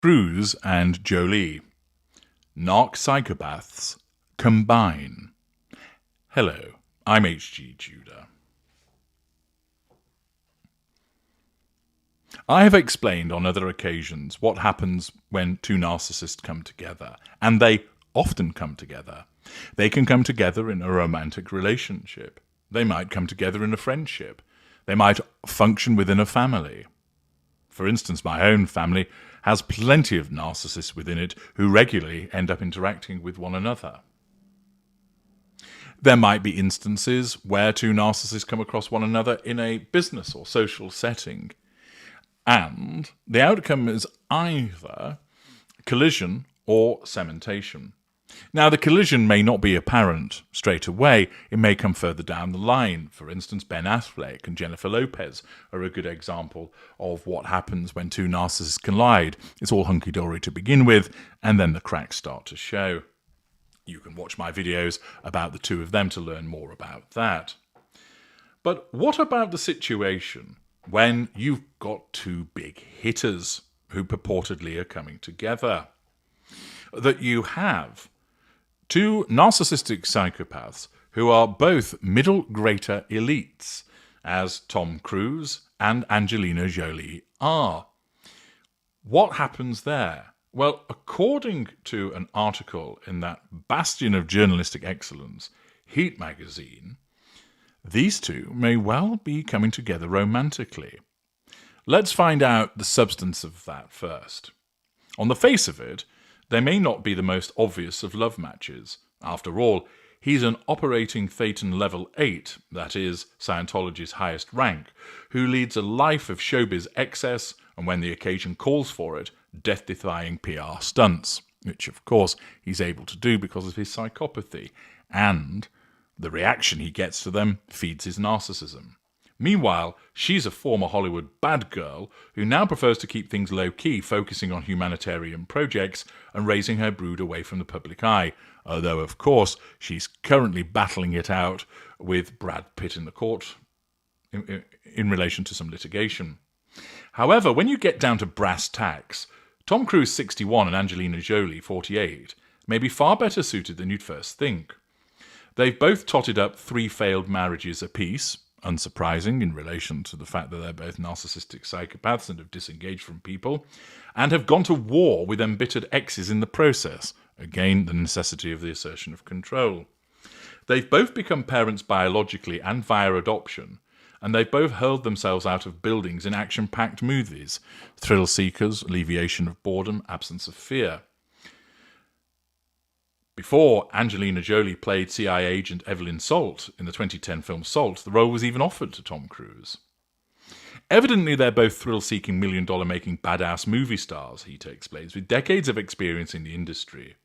Cruz and Jolie. Narc psychopaths combine. Hello, I'm H.G. Tudor. I have explained on other occasions what happens when two narcissists come together, and they often come together. They can come together in a romantic relationship. They might come together in a friendship. They might function within a family. For instance, my own family has plenty of narcissists within it who regularly end up interacting with one another. There might be instances where two narcissists come across one another in a business or social setting, and the outcome is either collision or cementation. Now, the collision may not be apparent straight away. It may come further down the line. For instance, Ben Affleck and Jennifer Lopez are a good example of what happens when two narcissists collide. It's all hunky-dory to begin with, and then the cracks start to show. You can watch my videos about the two of them to learn more about that. But what about the situation when you've got two big hitters who purportedly are coming together? That you have two narcissistic psychopaths who are both middle-greater elites, as Tom Cruise and Angelina Jolie are. What happens there? Well, according to an article in that bastion of journalistic excellence, Heat magazine, these two may well be coming together romantically. Let's find out the substance of that first. On the face of it, they may not be the most obvious of love matches. After all, he's an operating Thetan level 8, that is, Scientology's highest rank, who leads a life of showbiz excess and, when the occasion calls for it, death-defying PR stunts, which of course he's able to do because of his psychopathy, and the reaction he gets to them feeds his narcissism. Meanwhile, she's a former Hollywood bad girl who now prefers to keep things low-key, focusing on humanitarian projects and raising her brood away from the public eye, although, of course, she's currently battling it out with Brad Pitt in the court in relation to some litigation. However, when you get down to brass tacks, Tom Cruise, 61, and Angelina Jolie, 48, may be far better suited than you'd first think. They've both totted up 3 failed marriages apiece, unsurprising in relation to the fact that they're both narcissistic psychopaths and have disengaged from people, and have gone to war with embittered exes in the process. Again, the necessity of the assertion of control. They've both become parents biologically and via adoption, and they've both hurled themselves out of buildings in action-packed movies. Thrill seekers, alleviation of boredom, absence of fear. Before Angelina Jolie played CIA agent Evelyn Salt in the 2010 film Salt, the role was even offered to Tom Cruise. Evidently, they're both thrill-seeking, million-dollar-making badass movie stars, Heater explains, with decades of experience in the industry.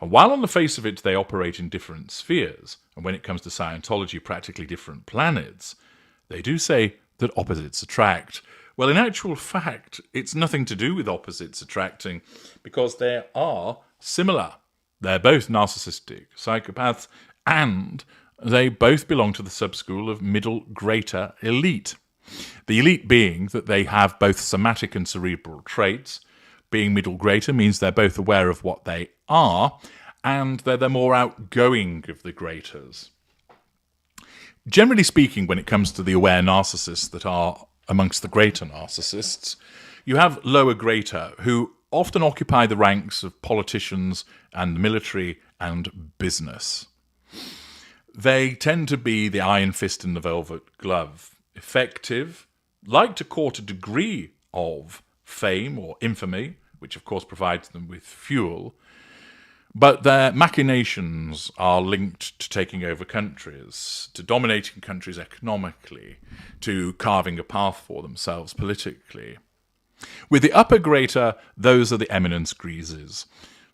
And while on the face of it they operate in different spheres, and when it comes to Scientology, practically different planets, they do say that opposites attract. Well, in actual fact, it's nothing to do with opposites attracting, because they are similar. They're both narcissistic psychopaths, and they both belong to the sub-school of middle-greater elite. The elite being that they have both somatic and cerebral traits. Being middle-greater means they're both aware of what they are, and they're the more outgoing of the graters. Generally speaking, when it comes to the aware narcissists that are amongst the greater narcissists, you have lower greater who often occupy the ranks of politicians and military and business. They tend to be the iron fist in the velvet glove, effective, like to court a degree of fame or infamy, which of course provides them with fuel, but their machinations are linked to taking over countries, to dominating countries economically, to carving a path for themselves politically. With the upper greater, those are the eminence greases.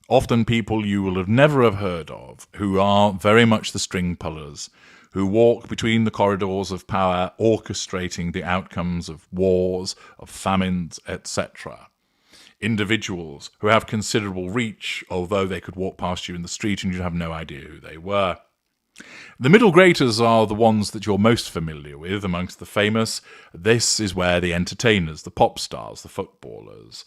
Often people you will never have heard of, who are very much the string pullers, who walk between the corridors of power, orchestrating the outcomes of wars, of famines, etc. Individuals who have considerable reach, although they could walk past you in the street and you'd have no idea who they were. The middle graders are the ones that you're most familiar with amongst the famous. This is where the entertainers, the pop stars, the footballers,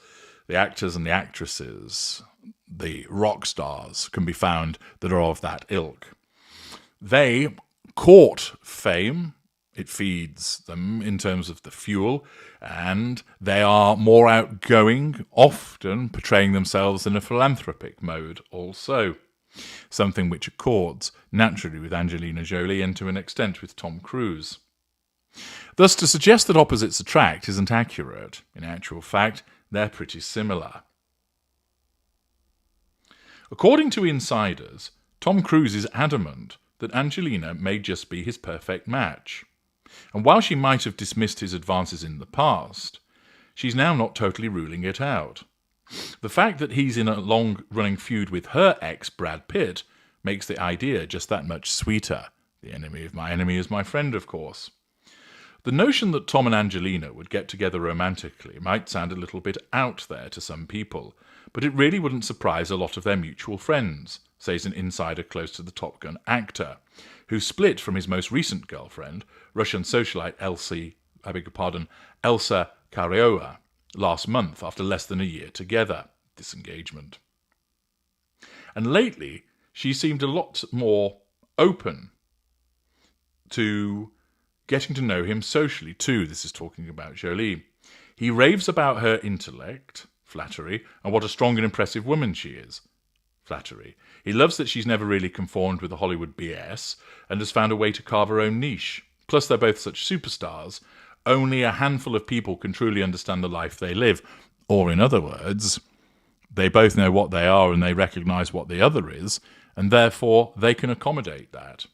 the actors and the actresses, the rock stars, can be found that are of that ilk. They court fame. It feeds them in terms of the fuel, and they are more outgoing, often portraying themselves in a philanthropic mode also. Something which accords naturally with Angelina Jolie and to an extent with Tom Cruise. Thus, to suggest that opposites attract isn't accurate. In actual fact, they're pretty similar. According to insiders, Tom Cruise is adamant that Angelina may just be his perfect match. And while she might have dismissed his advances in the past, she's now not totally ruling it out. The fact that he's in a long-running feud with her ex, Brad Pitt, makes the idea just that much sweeter. The enemy of my enemy is my friend, of course. The notion that Tom and Angelina would get together romantically might sound a little bit out there to some people, but it really wouldn't surprise a lot of their mutual friends, says an insider close to the Top Gun actor, who split from his most recent girlfriend, Russian socialite Elsa Karyowa, last month after less than a year together. Disengagement. And lately, she seemed a lot more open to getting to know him socially too. This is talking about Jolie. He raves about her intellect, flattery, and what a strong and impressive woman she is. Flattery. He loves that she's never really conformed with the Hollywood BS and has found a way to carve her own niche. Plus, they're both such superstars. Only a handful of people can truly understand the life they live. Or, in other words, they both know what they are and they recognise what the other is, and therefore they can accommodate that.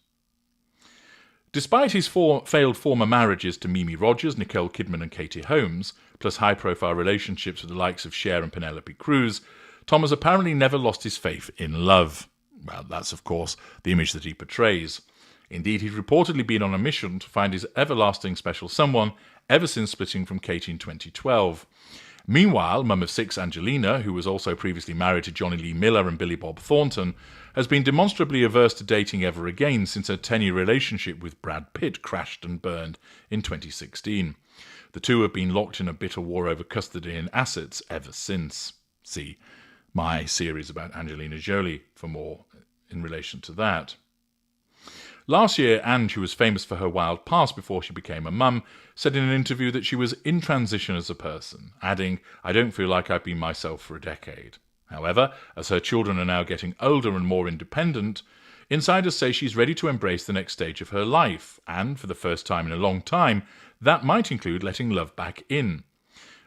Despite his failed former marriages to Mimi Rogers, Nicole Kidman and Katie Holmes, plus high-profile relationships with the likes of Cher and Penelope Cruz, Tom has apparently never lost his faith in love. Well, that's, of course, the image that he portrays. Indeed, he'd reportedly been on a mission to find his everlasting special someone ever since splitting from Katie in 2012. Meanwhile, mum of six Angelina, who was also previously married to Johnny Lee Miller and Billy Bob Thornton, has been demonstrably averse to dating ever again since her 10-year relationship with Brad Pitt crashed and burned in 2016. The two have been locked in a bitter war over custody and assets ever since. See my series about Angelina Jolie for more in relation to that. Last year, Ange, who was famous for her wild past before she became a mum, said in an interview that she was in transition as a person, adding, "I don't feel like I've been myself for a decade." However, as her children are now getting older and more independent, insiders say she's ready to embrace the next stage of her life, and, for the first time in a long time, that might include letting love back in.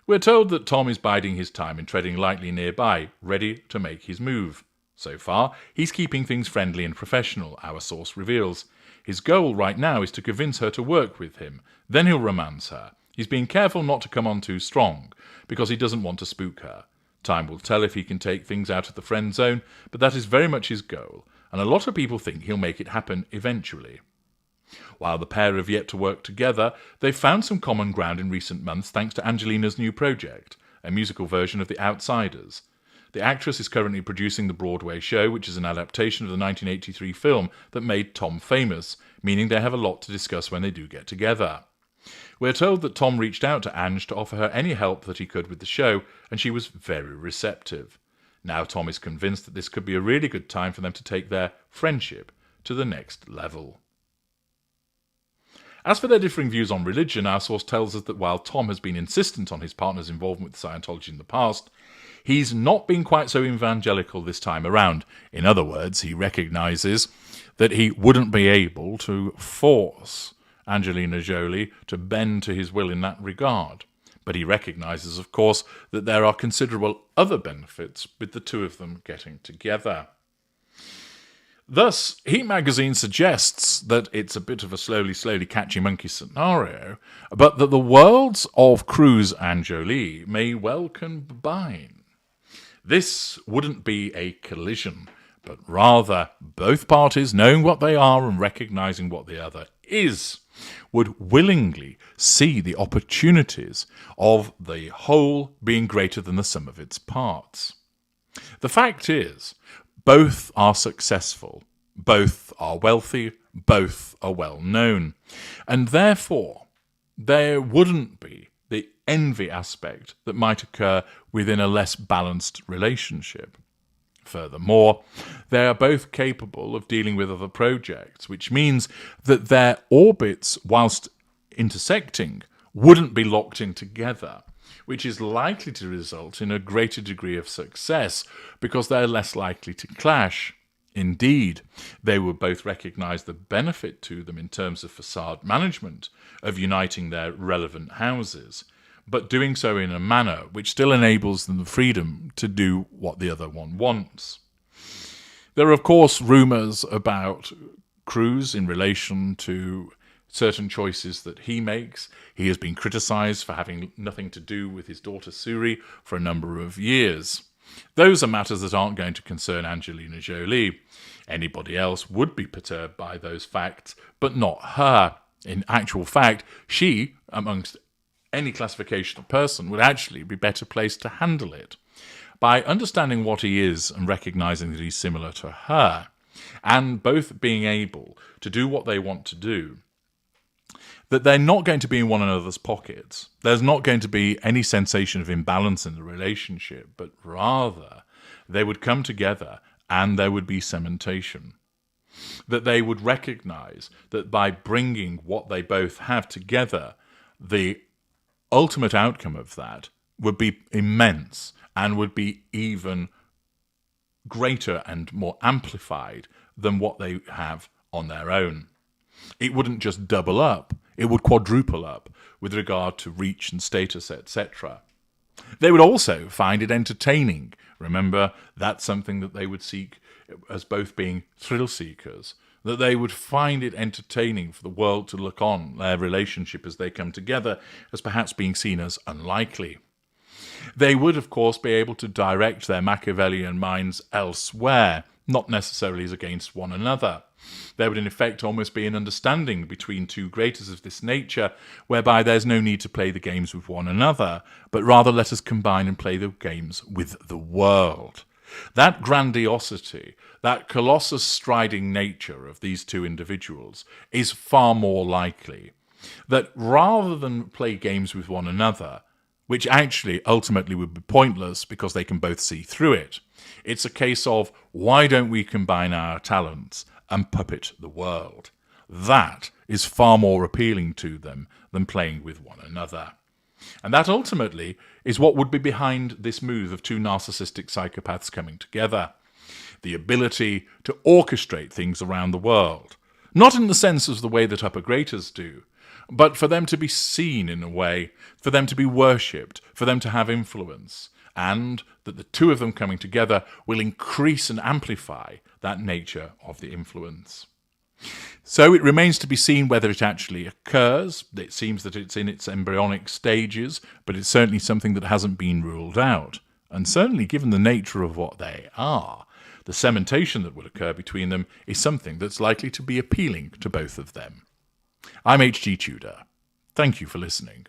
We're told that Tom is biding his time and treading lightly nearby, ready to make his move. So far, he's keeping things friendly and professional, our source reveals. His goal right now is to convince her to work with him. Then he'll romance her. He's being careful not to come on too strong, because he doesn't want to spook her. Time will tell if he can take things out of the friend zone, but that is very much his goal, and a lot of people think he'll make it happen eventually. While the pair have yet to work together, they've found some common ground in recent months thanks to Angelina's new project, a musical version of The Outsiders. The actress is currently producing the Broadway show, which is an adaptation of the 1983 film that made Tom famous, meaning they have a lot to discuss when they do get together. We're told that Tom reached out to Ange to offer her any help that he could with the show, and she was very receptive. Now Tom is convinced that this could be a really good time for them to take their friendship to the next level. As for their differing views on religion, our source tells us that while Tom has been insistent on his partner's involvement with Scientology in the past, he's not been quite so evangelical this time around. In other words, he recognises that he wouldn't be able to force Angelina Jolie to bend to his will in that regard. But he recognises, of course, that there are considerable other benefits with the two of them getting together. Thus, Heat magazine suggests that it's a bit of a slowly catchy monkey scenario, but that the worlds of Cruz and Jolie may well combine. This wouldn't be a collision, but rather both parties knowing what they are and recognising what the other is, would willingly see the opportunities of the whole being greater than the sum of its parts. The fact is, both are successful, both are wealthy, both are well known, and therefore there wouldn't be envy aspect that might occur within a less balanced relationship. Furthermore, they are both capable of dealing with other projects, which means that their orbits, whilst intersecting, wouldn't be locked in together, which is likely to result in a greater degree of success because they're less likely to clash. Indeed, they would both recognise the benefit to them in terms of facade management of uniting their relevant houses, but doing so in a manner which still enables them the freedom to do what the other one wants. There are, of course, rumours about Cruz in relation to certain choices that he makes. He has been criticised for having nothing to do with his daughter Suri for a number of years. Those are matters that aren't going to concern Angelina Jolie. Anybody else would be perturbed by those facts, but not her. In actual fact, she, amongst any classification of person, would actually be better placed to handle it. By understanding what he is and recognising that he's similar to her, and both being able to do what they want to do, that they're not going to be in one another's pockets. There's not going to be any sensation of imbalance in the relationship, but rather they would come together and there would be cementation. That they would recognise that by bringing what they both have together, the ultimate outcome of that would be immense and would be even greater and more amplified than what they have on their own. It wouldn't just double up, it would quadruple up with regard to reach and status, etc. They would also find it entertaining. Remember, that's something that they would seek as both being thrill seekers, that they would find it entertaining for the world to look on their relationship as they come together as perhaps being seen as unlikely. They would, of course, be able to direct their Machiavellian minds elsewhere, not necessarily as against one another. There would in effect almost be an understanding between two greaters of this nature, whereby there's no need to play the games with one another, but rather let us combine and play the games with the world. That grandiosity, that colossus striding nature of these two individuals is far more likely. That rather than play games with one another, which actually ultimately would be pointless because they can both see through it, it's a case of why don't we combine our talents and puppet the world? That is far more appealing to them than playing with one another. And that ultimately is what would be behind this move of two narcissistic psychopaths coming together. The ability to orchestrate things around the world. Not in the sense of the way that upper graders do, but for them to be seen in a way, for them to be worshipped, for them to have influence, and that the two of them coming together will increase and amplify that nature of the influence. So it remains to be seen whether it actually occurs. It seems that it's in its embryonic stages, but it's certainly something that hasn't been ruled out. And certainly given the nature of what they are, the cementation that will occur between them is something that's likely to be appealing to both of them. I'm H.G. Tudor. Thank you for listening.